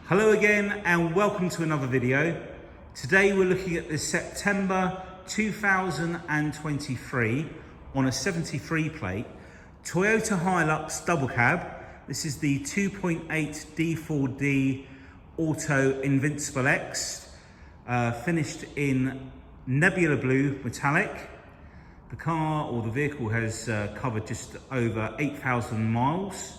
Hello again and welcome to another video. Today we're looking at the September 2023 on a 73 plate Toyota Hilux double cab. This is the 2.8 D4D Auto Invincible X, finished in Nebula Blue Metallic. The car or the vehicle has covered just over 8,000 miles.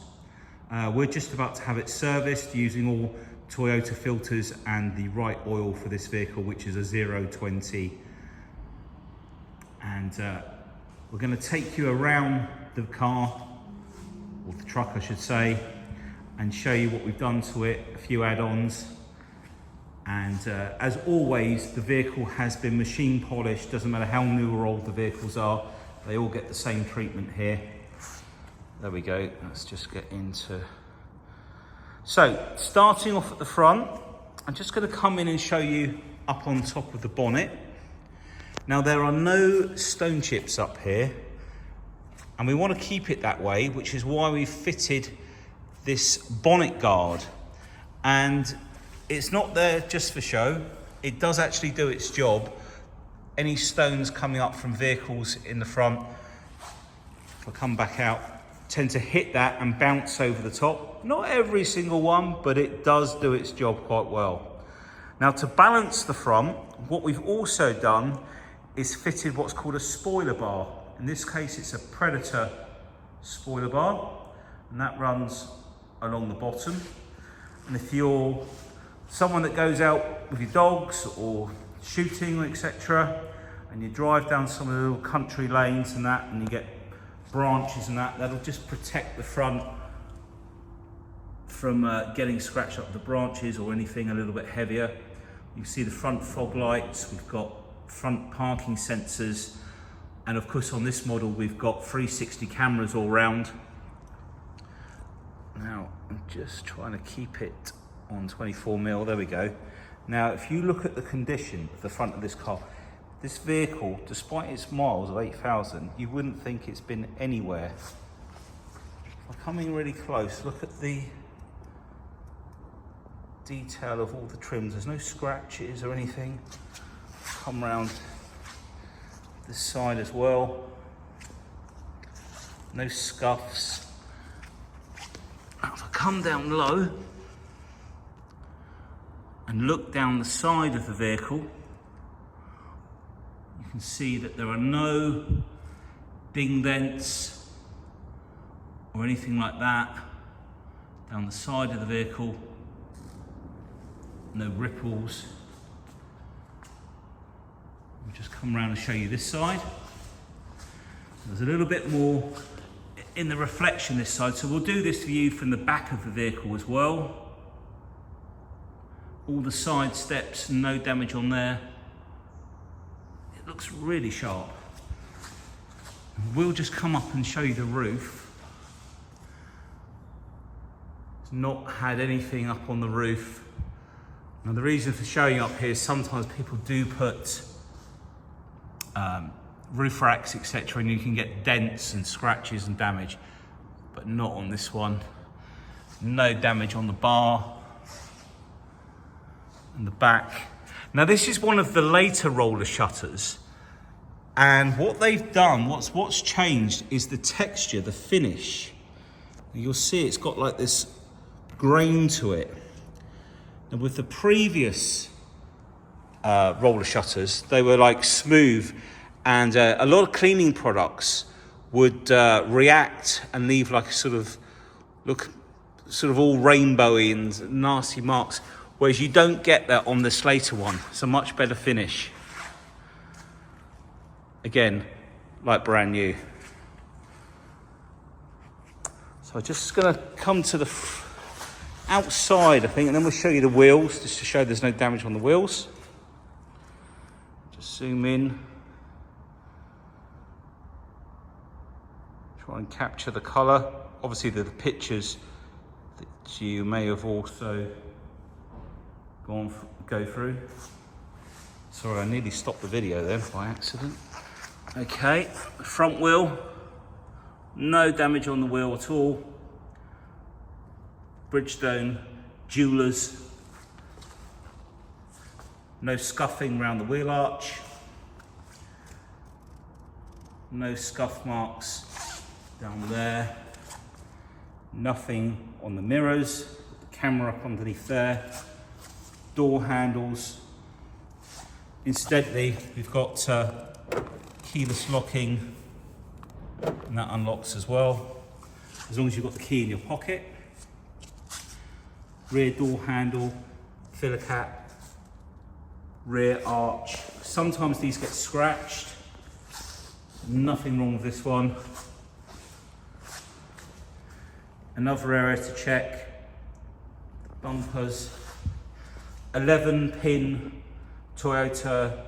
We're just about to have it serviced using all Toyota filters and the right oil for this vehicle, which is a 020. And we're going to take you around the car, or the truck I should say, and show you what we've done to it, a few add-ons. And as always, the vehicle has been machine polished. Doesn't matter how new or old the vehicles are, they all get the same treatment here. There we go. Let's just get into... So, starting off at the front, I'm just going to come in and show you up on top of the bonnet. Now, there are no stone chips up here, and we want to keep it that way, which is why we've fitted this bonnet guard. And it's not there just for show. It does actually do its job. Any stones coming up from vehicles in the front, if I come back out, tend to hit that and bounce over the top. Not every single one, but it does do its job quite well. Now, to balance the front, what we've also done is fitted what's called a spoiler bar. In this case, it's a Predator spoiler bar, and that runs along the bottom. And if you're someone that goes out with your dogs or shooting, etc., and you drive down some of the little country lanes and that, and you get branches and that, that'll just protect the front from getting scratched up with the branches or anything a little bit heavier. You see the front fog lights, we've got front parking sensors, and of course on this model we've got 360 cameras all round. Now I'm just trying to keep it on 24mm, there we go. Now if you look at the condition of the front of this car, this vehicle, despite its miles of 8,000, you wouldn't think it's been anywhere. If I come in really close, look at the detail of all the trims. There's no scratches or anything. Come round this side as well. No scuffs. Now if I come down low and look down the side of the vehicle, you can see that there are no ding dents or anything like that down the side of the vehicle. No ripples. I'll just come around and show you this side. There's a little bit more in the reflection this side, so we'll do this view from the back of the vehicle as well. All the side steps, no damage on there. It looks really sharp. We'll just come up and show you the roof. It's not had anything up on the roof. Now the reason for showing up here is sometimes people do put roof racks, etc., and you can get dents and scratches and damage, but not on this one. No damage on the bar and the back. Now this is one of the later roller shutters, and what they've done, what's changed is the texture, the finish. You'll see it's got like this grain to it. And with the previous roller shutters, they were like smooth, and a lot of cleaning products would react and leave like look all rainbowy and nasty marks. Whereas you don't get that on this later one. It's a much better finish. Again, like brand new. So I'm just gonna come to the outside, I think, and then we'll show you the wheels, just to show there's no damage on the wheels. Just zoom in. Try and capture the colour. Obviously the pictures that you may have also go through. Sorry, I nearly stopped the video there by accident. Okay, front wheel, no damage on the wheel at all. Bridgestone Jewelers No scuffing around the wheel arch. No scuff marks down there. Nothing on the mirrors. The camera up underneath there. Door handles. Incidentally, we've got keyless locking, and that unlocks as well, as long as you've got the key in your pocket. Rear door handle, filler cap, rear arch. Sometimes these get scratched. Nothing wrong with this one. Another area to check, bumpers, 11-pin Toyota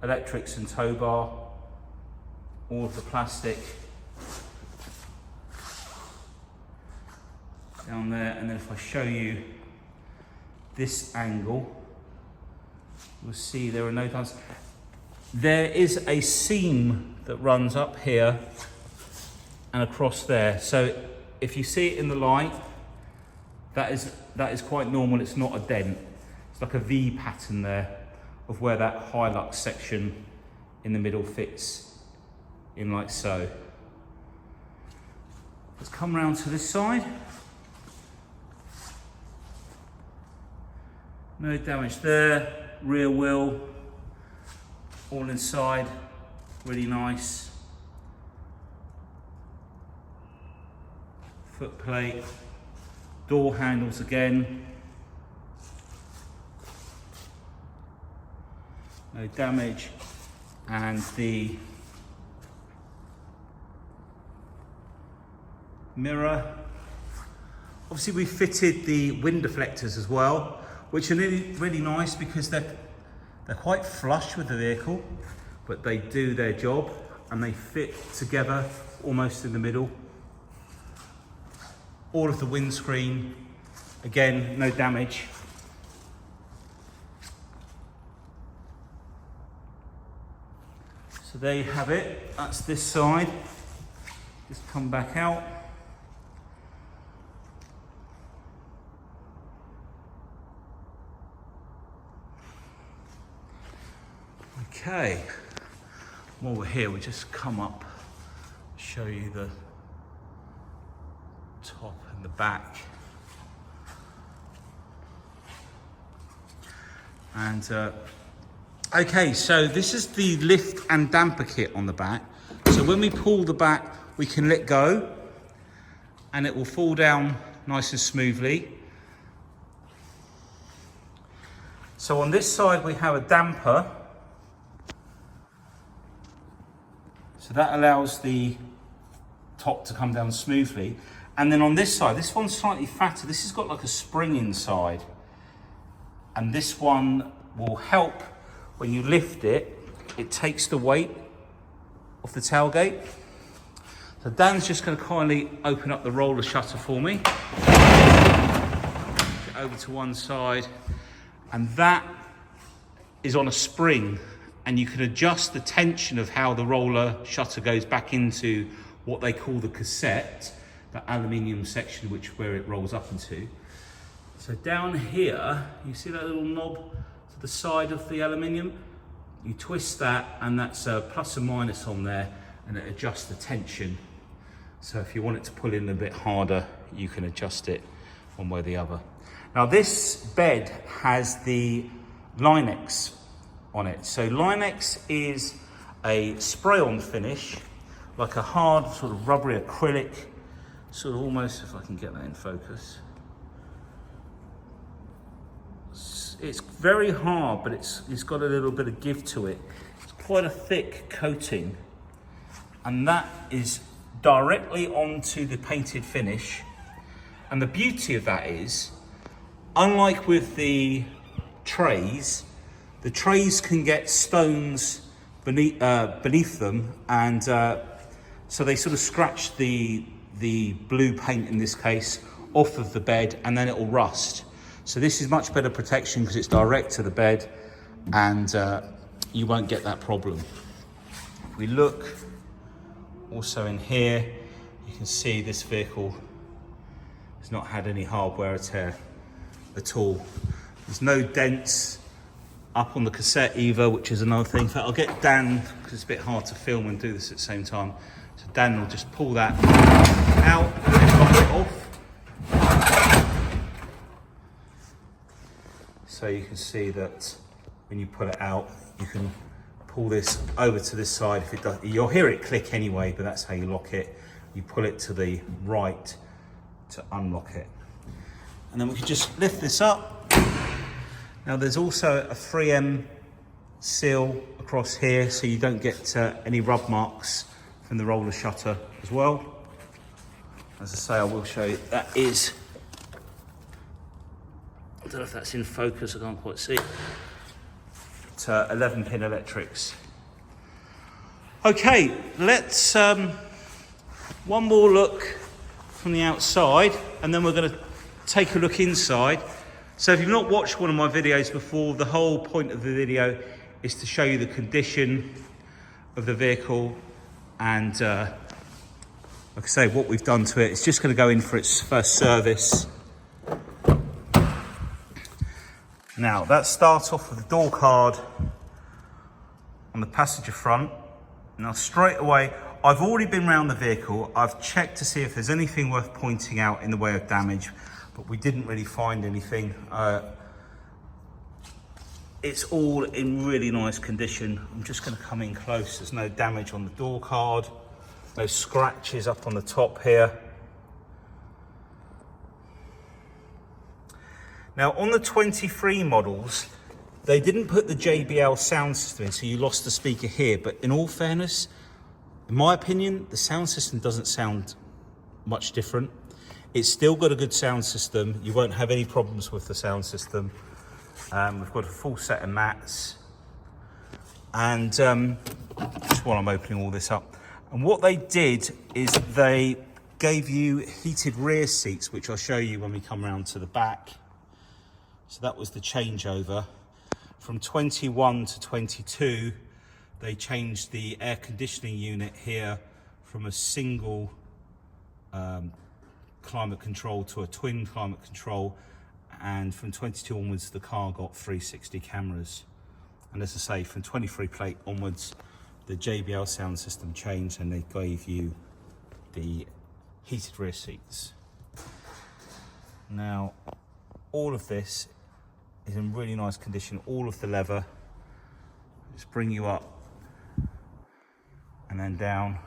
electrics and tow bar, all of the plastic down there. And then if I show you this angle, you'll see there are no dents. There is a seam that runs up here and across there. So if you see it in the light, that is quite normal. It's not a dent. It's like a V pattern there of where that Hilux section in the middle fits in, like so. Let's come round to this side. No damage there. Rear wheel, all inside, really nice. Foot plate, door handles again. No damage. And the mirror. Obviously we fitted the wind deflectors as well, which are really nice because they're quite flush with the vehicle, but they do their job and they fit together almost in the middle. All of the windscreen, again, no damage. So there you have it. That's this side. Just come back out. Okay, while we're here, we just come up, show you the top and the back. And okay, so this is the lift and damper kit on the back. So when we pull the back, we can let go and it will fall down nice and smoothly. So on this side, we have a damper. So that allows the top to come down smoothly. And then on this side, this one's slightly fatter. This has got like a spring inside. And this one will help when you lift it. It takes the weight off the tailgate. So Dan's just going to kindly open up the roller shutter for me. Get over to one side. And that is on a spring. And you can adjust the tension of how the roller shutter goes back into what they call the cassette, the aluminium section where it rolls up into. So down here, you see that little knob to the side of the aluminium? You twist that and that's a plus and minus on there and it adjusts the tension. So if you want it to pull in a bit harder, you can adjust it one way or the other. Now this bed has the Line-X on it. So Line-X is a spray-on finish, like a hard sort of rubbery acrylic, sort of almost, if I can get that in focus. It's very hard, but it's got a little bit of give to it. It's quite a thick coating, and that is directly onto the painted finish. And the beauty of that is, unlike with the trays can get stones beneath them, and so they sort of scratch the blue paint in this case off of the bed, and then it will rust. So this is much better protection because it's direct to the bed, and you won't get that problem. If we look also in here, you can see this vehicle has not had any hard wear or tear at all. There's no dents up on the cassette either, which is another thing. In fact, I'll get Dan, because it's a bit hard to film and do this at the same time. So Dan will just pull that out and lock it off. So you can see that when you pull it out, you can pull this over to this side. If it does, you'll hear it click anyway, but that's how you lock it. You pull it to the right to unlock it. And then we can just lift this up. Now there's also a 3M seal across here, so you don't get any rub marks from the roller shutter as well. As I say, I will show you, that is, I don't know if that's in focus, I can't quite see. It's 11 pin electrics. Okay, let's one more look from the outside, and then we're going to take a look inside. So if you've not watched one of my videos before, the whole point of the video is to show you the condition of the vehicle, and like I say, what we've done to it. It's just going to go in for its first service. Now, let's start off with the door card on the passenger front. Now, straight away, I've already been around the vehicle. I've checked to see if there's anything worth pointing out in the way of damage, but we didn't really find anything. It's all in really nice condition. I'm just going to come in close. There's no damage on the door card, no scratches up on the top here. Now on the 23 models, they didn't put the JBL sound system in, so you lost the speaker here. But in all fairness, in my opinion, the sound system doesn't sound much different. It's still got a good sound system. You won't have any problems with the sound system. We've got a full set of mats. And just while I'm opening all this up. And what they did is they gave you heated rear seats, which I'll show you when we come around to the back. So that was the changeover. From 21 to 22, they changed the air conditioning unit here from a single climate control to a twin climate control. And from 22 onwards, the car got 360 cameras. And as I say, from 23 plate onwards, the JBL sound system changed and they gave you the heated rear seats. Now, all of this is in really nice condition. All of the leather. Just bring you up and then down.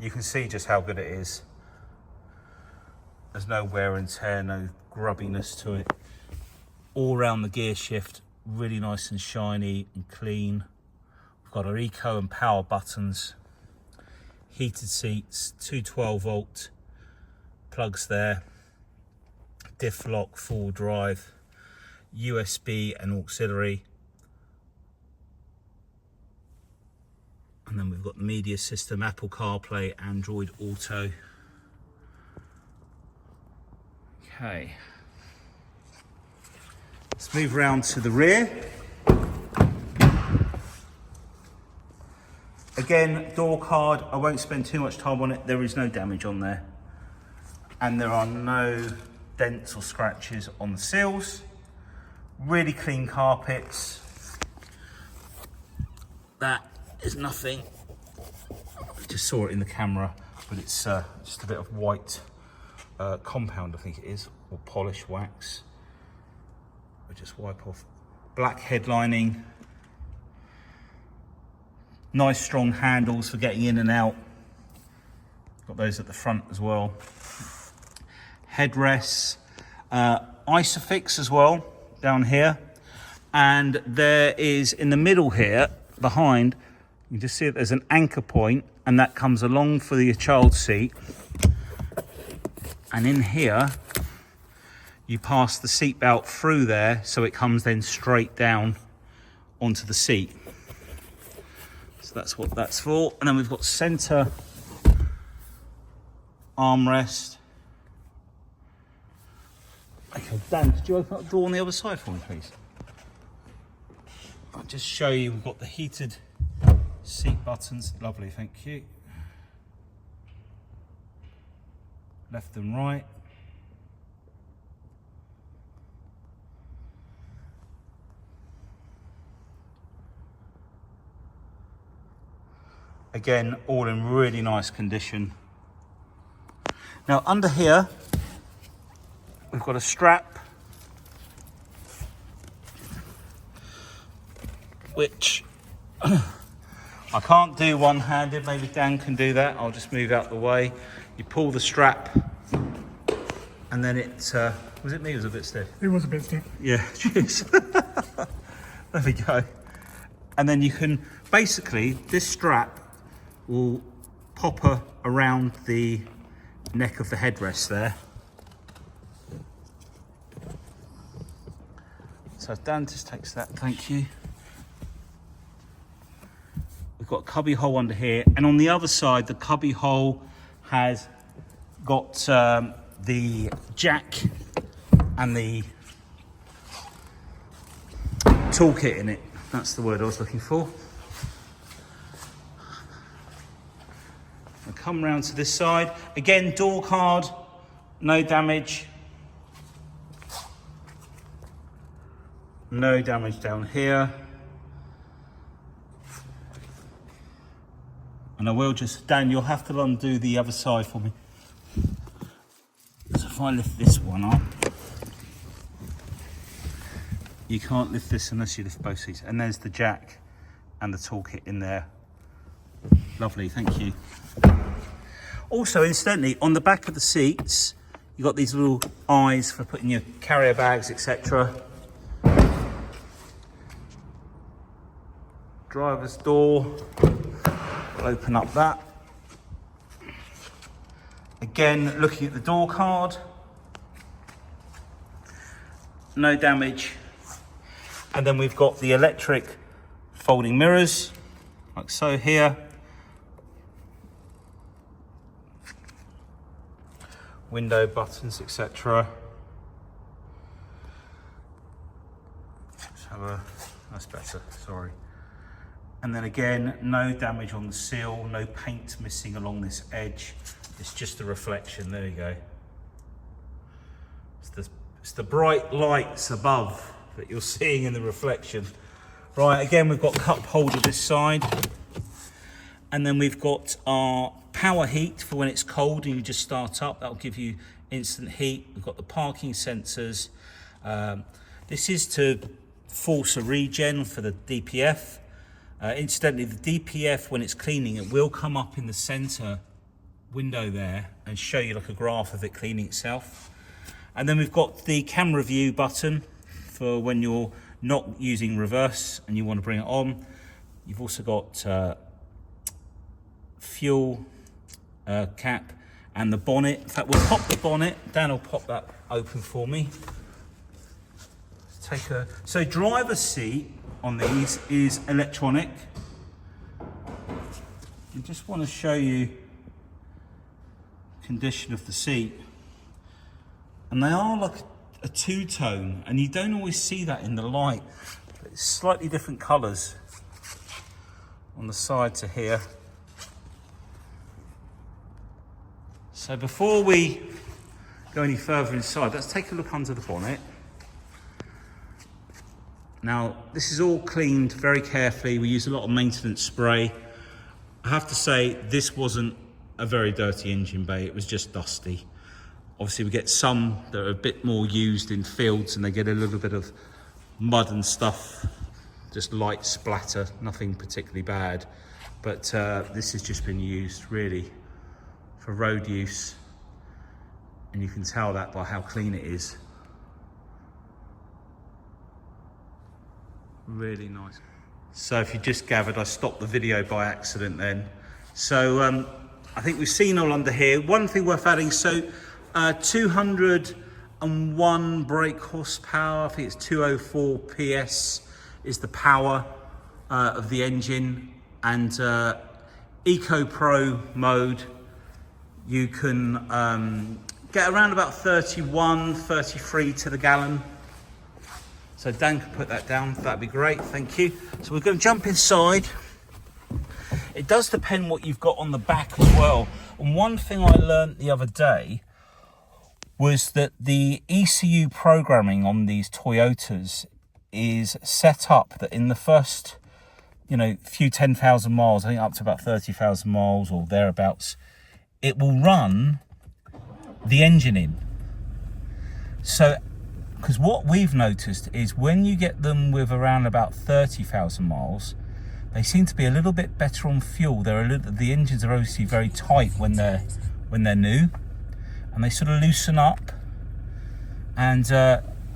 You can see just how good it is. There's no wear and tear, no grubbiness to it. All around the gear shift, really nice and shiny and clean. We've got our eco and power buttons, heated seats, two 12-volt plugs there, diff lock, full drive, USB and auxiliary. And then we've got the media system, Apple CarPlay, Android Auto. Okay. Let's move around to the rear. Again, door card, I won't spend too much time on it. There is no damage on there. And there are no dents or scratches on the seals. Really clean carpets. That is nothing. I just saw it in the camera, but it's just a bit of white compound, I think it is, or polish wax. We'll just wipe off. Black headlining. Nice strong handles for getting in and out. Got those at the front as well. Headrests. Isofix as well down here. And there is, in the middle here, behind, you just see that there's an anchor point, and that comes along for your child seat. And in here, you pass the seat belt through there, so it comes then straight down onto the seat. So that's what that's for. And then we've got center armrest. Okay, Dan, could you open up the door on the other side for me, please? I'll just show you, we've got the heated seat buttons. Lovely, thank you. Left and right. Again, all in really nice condition. Now under here, we've got a strap, which I can't do one-handed. Maybe Dan can do that. I'll just move out the way. You pull the strap, and then it, was it me? It was a bit stiff. It was a bit stiff. Yeah, cheers. There we go. And then you can, basically, this strap will pop around the neck of the headrest there. So Dan just takes that, thank you. We've got a cubby hole under here, and on the other side, the cubby hole has got the jack and the toolkit in it. That's the word I was looking for. I'll come round to this side. Again, door card, no damage. No damage down here. And I will just, Dan, you'll have to undo the other side for me. So if I lift this one up, you can't lift this unless you lift both seats. And there's the jack and the toolkit in there. Lovely, thank you. Also, incidentally, on the back of the seats, you've got these little eyes for putting your carrier bags, etc. Driver's door, we'll open up that. Again, looking at the door card, no damage. And then we've got the electric folding mirrors, like so here. Window buttons, etc. Let's have a, that's better, sorry. And then again, no damage on the seal, no paint missing along this edge. It's just a reflection, there you go. It's the bright lights above that you're seeing in the reflection. Right, again, we've got cup holder this side. And then we've got our power heat for when it's cold and you just start up. That'll give you instant heat. We've got the parking sensors. This is to force a regen for the DPF. Incidentally, the DPF, when it's cleaning, it will come up in the center window there and show you like a graph of it cleaning itself. And then we've got the camera view button for when you're not using reverse and you want to bring it on. You've also got fuel cap and the bonnet. In fact, we'll pop the bonnet. Dan will pop that open for me. Let's take a, so driver's seat on these is electronic. I just want to show you condition of the seat. And they are like a two-tone, and you don't always see that in the light. It's slightly different colours on the side to here. So before we go any further inside, let's take a look under the bonnet. Now, this is all cleaned very carefully. We use a lot of maintenance spray. I have to say, this wasn't a very dirty engine bay. It was just dusty. Obviously, we get some that are a bit more used in fields and they get a little bit of mud and stuff, just light splatter, nothing particularly bad. But this has just been used really for road use. And you can tell that by how clean it is. Really nice. So if you just gathered, I stopped the video by accident then. So I think we've seen all under here. One thing worth adding, so 201 brake horsepower, I think it's 204 PS is the power of the engine. And Eco Pro mode, you can get around about 31, 33 to the gallon. So Dan can put that down, that'd be great, thank you. So we're going to jump inside. It does depend what you've got on the back as well. And one thing I learned the other day was that the ECU programming on these Toyotas is set up that in the first you know, few 10,000 miles, I think up to about 30,000 miles or thereabouts, it will run the engine in. So, because what we've noticed is when you get them with around about 30,000 miles, they seem to be a little bit better on fuel. The engines are obviously very tight when they're new, and they sort of loosen up. And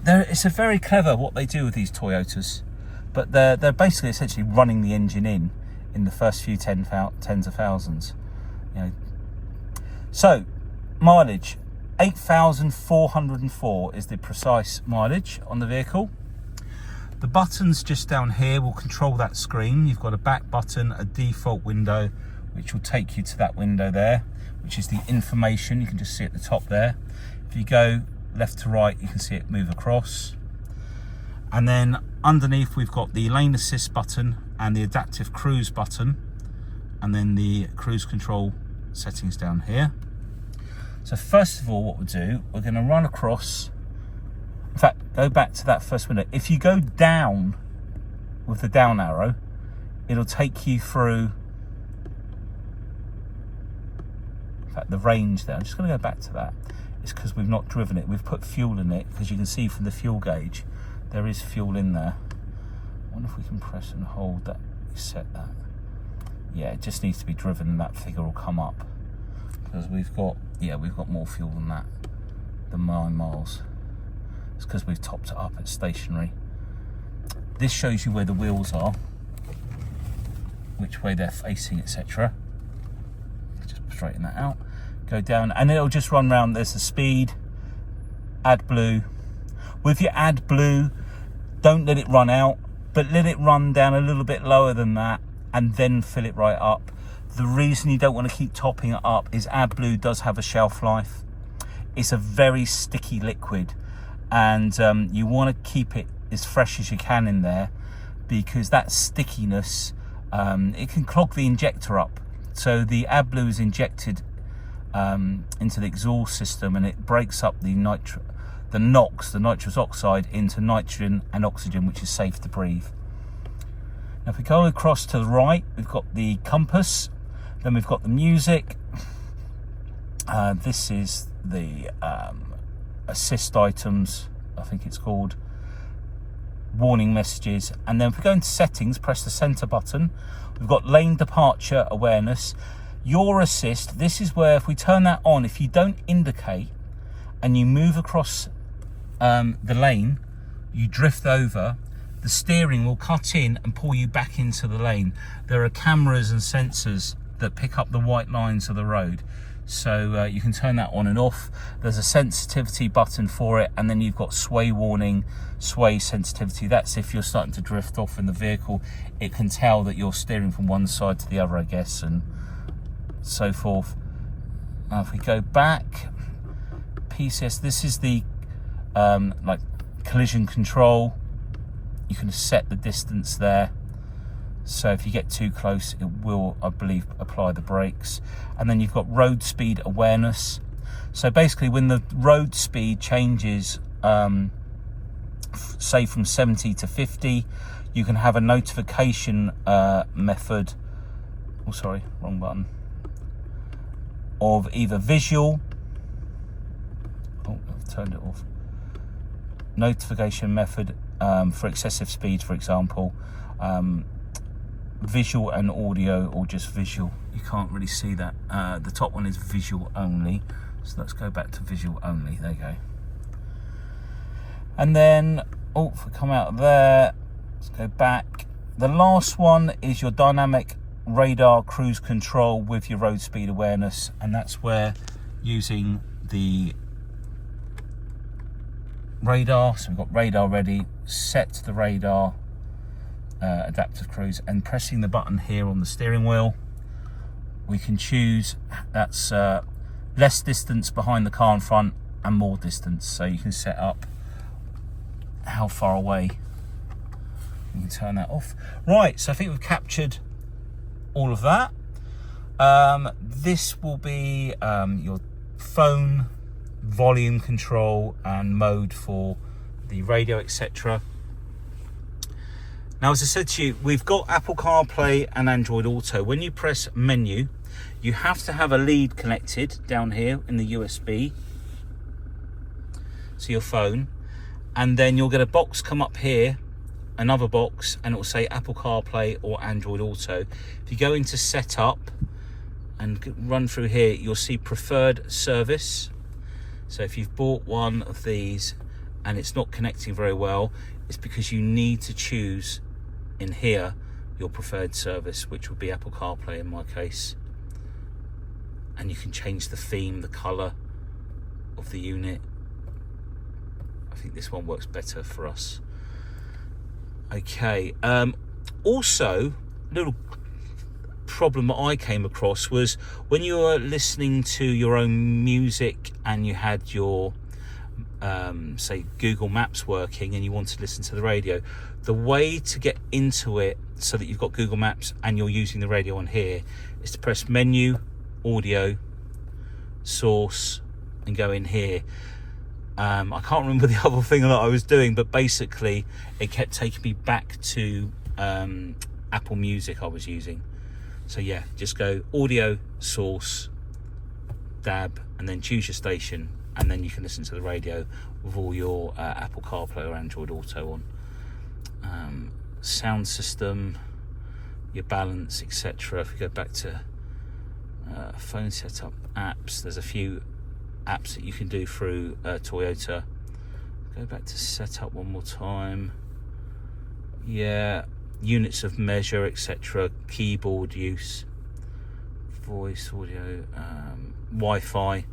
it's a very clever what they do with these Toyotas, but they're basically essentially running the engine in the first few tens of thousands. You know. So mileage, 8,404 is the precise mileage on the vehicle. The buttons just down here will control that screen. You've got a back button, a default window, which will take you to that window there, which is the information. You can just see at the top there. If you go left to right, you can see it move across. And then underneath, we've got the lane assist button and the adaptive cruise button, and then the cruise control settings down here. So first of all, what we'll do, we're going to run across. In fact, go back to that first window. If you go down with the down arrow, it'll take you through, in fact, the range there. I'm just going to go back to that. It's because we've not driven it. We've put fuel in it, because you can see from the fuel gauge, there is fuel in there. I wonder if we can press and hold that, set that. Yeah, it just needs to be driven and that figure will come up. Because we've got more fuel than that, than 9 miles. It's because we've topped it up at stationary. This shows you where the wheels are, which way they're facing, etc. Just straighten that out. Go down, and it'll just run round. There's the speed, AdBlue. With your AdBlue, don't let it run out, but let it run down a little bit lower than that, and then fill it right up. The reason you don't want to keep topping it up is AdBlue does have a shelf life. It's a very sticky liquid, and you want to keep it as fresh as you can in there, because that stickiness, it can clog the injector up. So the AdBlue is injected into the exhaust system, and it breaks up the NOx, the nitrous oxide, into nitrogen and oxygen, which is safe to breathe. Now if we go across to the right, we've got the compass, then we've got the music. This is the assist items, I think it's called, warning messages. And then if we go into settings, press the center button, we've got lane departure awareness. Your assist, this is where if we turn that on, if you don't indicate and you move across the lane, you drift over, the steering will cut in and pull you back into the lane. There are cameras and sensors that pick up the white lines of the road, so you can turn that on and off. There's a sensitivity button for it, and then you've got sway warning, sway sensitivity. That's if you're starting to drift off in the vehicle. It can tell that you're steering from one side to the other, I guess, and so forth. Now if we go back, PCS, this is the like collision control. You can set the distance there, so if you get too close, it will, I believe, apply the brakes. And then you've got road speed awareness. So basically, when the road speed changes, say from 70 to 50, you can have a notification method. Oh, sorry, wrong button. Of either visual. Oh, I've turned it off. Notification method for excessive speed, for example. Visual and audio, or just visual. You can't really see that. The top one is visual only, so let's go back to visual only. There you go. And then, if we come out of there, let's go back. The last one is your dynamic radar cruise control with your road speed awareness, and that's where, using the radar, so we've got radar ready, set the radar, adaptive cruise, and pressing the button here on the steering wheel, we can choose, that's less distance behind the car in front and more distance, so you can set up how far away. You can turn that off. Right, so I think we've captured all of that. This will be your phone, volume control and mode for the radio, etc. Now, as I said to you, we've got Apple CarPlay and Android Auto. When you press menu, you have to have a lead connected down here in the USB to your phone, and then you'll get a box come up here, another box, and it will say Apple CarPlay or Android Auto. If you go into setup and run through here, you'll see preferred service. So if you've bought one of these and it's not connecting very well, it's because you need to choose in here your preferred service, which would be Apple CarPlay in my case. And you can change the theme, the color of the unit. I think this one works better for us. Okay, also, little problem that I came across was when you were listening to your own music and you had your say Google Maps working and you want to listen to the radio, the way to get into it so that you've got Google Maps and you're using the radio on here is to press menu, audio, source, and go in here. I can't remember the other thing that I was doing, but basically it kept taking me back to Apple Music I was using. So yeah, just go audio, source, dab, and then choose your station, and then you can listen to the radio with all your Apple CarPlay or Android Auto on. Sound system, your balance, etc. If we go back to phone setup apps, there's a few apps that you can do through Toyota. Go back to setup one more time. Yeah, units of measure, etc. Keyboard use, voice, audio, Wi-Fi,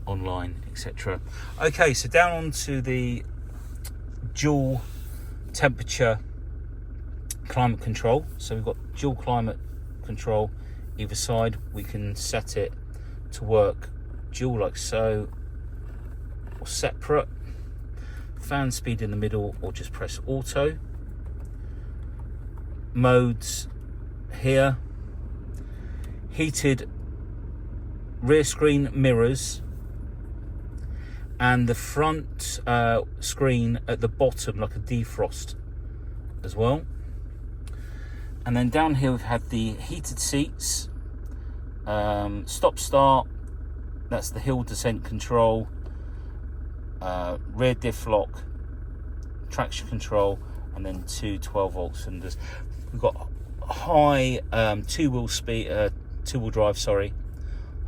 online, etc. Okay, so down onto the dual temperature climate control. So we've got dual climate control either side. We can set it to work dual like so, or separate. Fan speed in the middle, or just press auto. Modes here. Heated rear screen mirrors, and the front screen at the bottom like a defrost as well. And then down here we've had the heated seats, stop start, that's the hill descent control, rear diff lock, traction control, and then two 12-volt cylinders. We've got high two-wheel drive,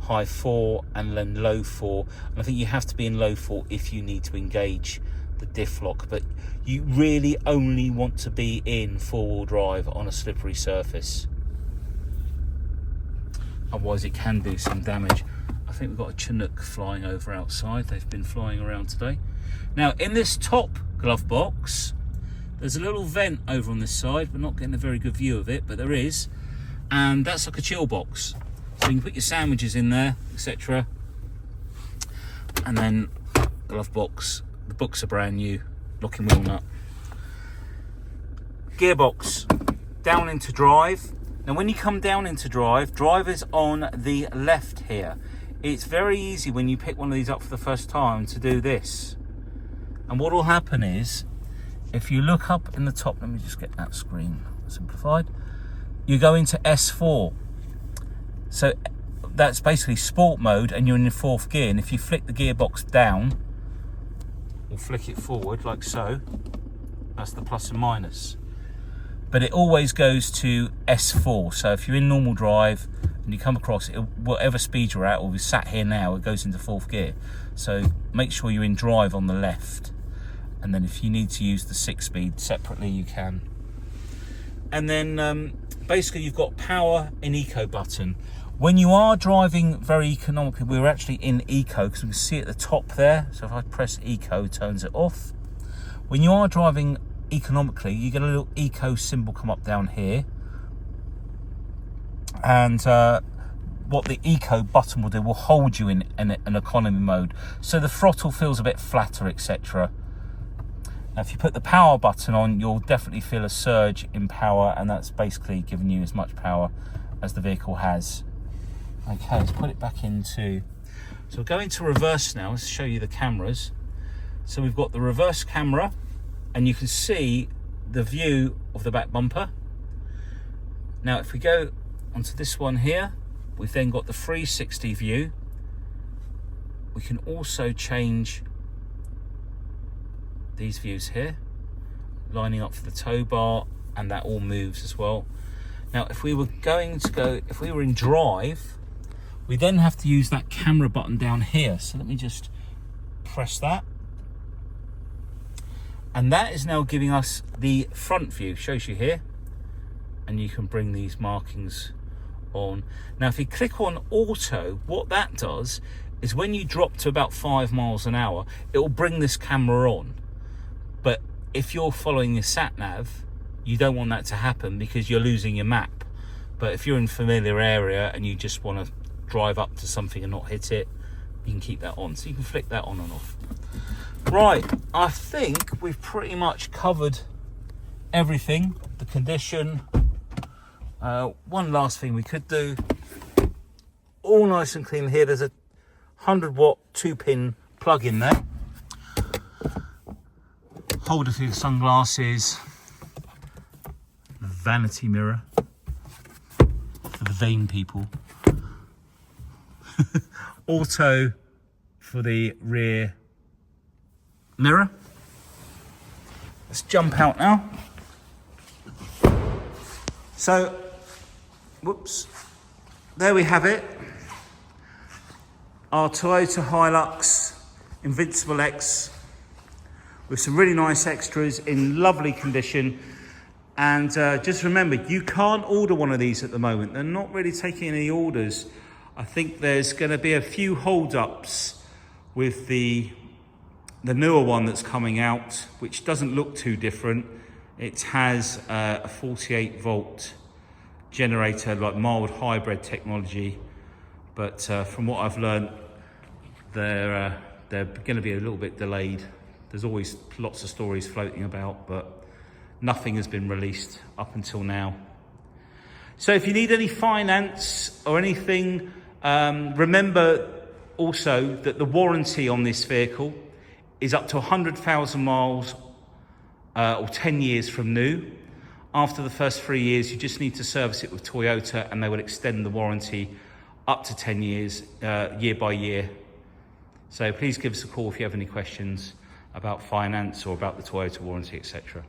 high 4 and then low 4. And I think you have to be in low 4 if you need to engage the diff lock, but you really only want to be in 4-wheel drive on a slippery surface, otherwise it can do some damage. I think we've got a Chinook flying over outside. They've been flying around today. Now in this top glove box there's a little vent over on this side. We're not getting a very good view of it, but there is, and that's like a chill box, so you can put your sandwiches in there, etc. And then glove box, the books are brand new, locking wheel nut. Gearbox down into drive. Now when you come down into drive, drive is on the left here. It's very easy when you pick one of these up for the first time to do this, and what will happen is, if you look up in the top, let me just get that screen simplified, you go into S4. So that's basically sport mode, and you're in the 4th gear. And if you flick the gearbox down or flick it forward like so, that's the plus and minus. But it always goes to S4. So if you're in normal drive and you come across it, whatever speed you're at, or we sat here now, it goes into 4th gear. So make sure you're in drive on the left. And then if you need to use the 6-speed separately, you can. And then basically you've got power and eco button. When you are driving very economically, we're actually in eco because we can see at the top there. So if I press eco, it turns it off. When you are driving economically, you get a little eco symbol come up down here. And what the eco button will do will hold you in an economy mode. So the throttle feels a bit flatter, etc. Now, if you put the power button on, you'll definitely feel a surge in power, and that's basically giving you as much power as the vehicle has. Okay, let's put it back into... So we'll go into reverse now. Let's show you the cameras. So we've got the reverse camera, and you can see the view of the back bumper. Now if we go onto this one here, we've then got the 360 view. We can also change these views here, lining up for the tow bar, and that all moves as well. Now if we were in drive, we then have to use that camera button down here. So let me just press that. And that is now giving us the front view, shows you here. And you can bring these markings on. Now if you click on auto, what that does is when you drop to about 5 miles an hour, it will bring this camera on. But if you're following your sat nav, you don't want that to happen because you're losing your map. But if you're in a familiar area and you just want to drive up to something and not hit it, you can keep that on. So you can flick that on and off. Right, I think we've pretty much covered everything. The condition. One last thing we could do. All nice and clean here. There's a 100-watt 2-pin plug in there. Holder for your sunglasses. Vanity mirror for the vain people. Auto for the rear mirror. Let's jump out now. So, whoops, there we have it. Our Toyota Hilux Invincible X with some really nice extras in lovely condition. And just remember, you can't order one of these at the moment. They're not really taking any orders. I think there's going to be a few hold-ups with the newer one that's coming out, which doesn't look too different. It has a 48-volt generator, like mild hybrid technology. But from what I've learned, they're going to be a little bit delayed. There's always lots of stories floating about, but nothing has been released up until now. So if you need any finance or anything, remember also that the warranty on this vehicle is up to 100,000 miles or 10 years from new. After the first 3 years, you just need to service it with Toyota and they will extend the warranty up to 10 years, year by year. So please give us a call if you have any questions about finance or about the Toyota warranty, etc.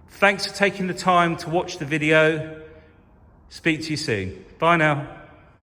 Thanks for taking the time to watch the video. Speak to you soon. Bye now.